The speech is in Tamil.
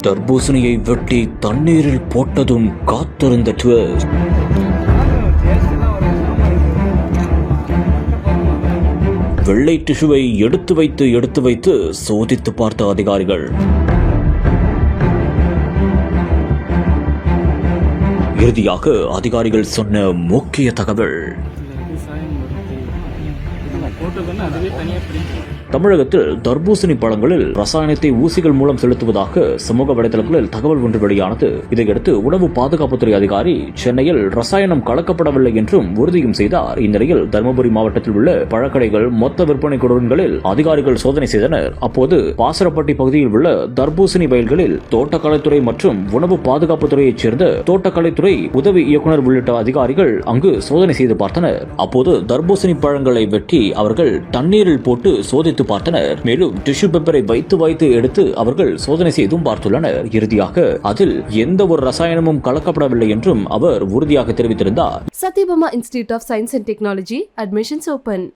தர்பூசணியை வெட்டி தண்ணீரில் போட்டதும் காத்திருந்த ட்விஸ்ட். வெள்ளை டிஷ்யூவை எடுத்து வைத்து சோதித்து பார்த்த அதிகாரிகள். இறுதியாக அதிகாரிகள் சொன்ன முக்கிய தகவல். தமிழகத்தில் தர்பூசணி பழங்களில் ரசாயனத்தை ஊசிகள் மூலம் செலுத்துவதாக சமூக வலைதளங்களில் தகவல் ஒன்று வெளியானது. இதையடுத்து உணவு பாதுகாப்புத்துறை அதிகாரி சென்னையில் ரசாயனம் கலக்கப்படவில்லை என்றும் உறுதியும் செய்தார். இந்நிலையில் தருமபுரி மாவட்டத்தில் உள்ள பழக்கடைகள், மொத்த விற்பனை குடோன்களில் அதிகாரிகள் சோதனை செய்தனர். அப்போது பாசரப்பட்டி பகுதியில் உள்ள தர்பூசணி வயல்களில் தோட்டக்கலைத்துறை மற்றும் உணவு பாதுகாப்புத்துறையைச் சேர்ந்த தோட்டக்கலைத்துறை உதவி இயக்குநர் உள்ளிட்ட அதிகாரிகள் அங்கு சோதனை செய்து பார்த்தனர். அப்போது தர்பூசணி பழங்களை வெட்டி அவர்கள் தண்ணீரில் போட்டு சோதித்து பார்த்தனர். மேலும் டிஷ்யூ பேப்பரை வைத்து எடுத்து அவர்கள் சோதனை செய்தும் பார்த்துள்ளனர். இறுதியாக அதில் எந்த ஒரு ரசாயனமும் கலக்கப்படவில்லை என்றும் அவர் உறுதியாக தெரிவித்திருந்தார். Satyabama Institute of Science and Technology admissions open.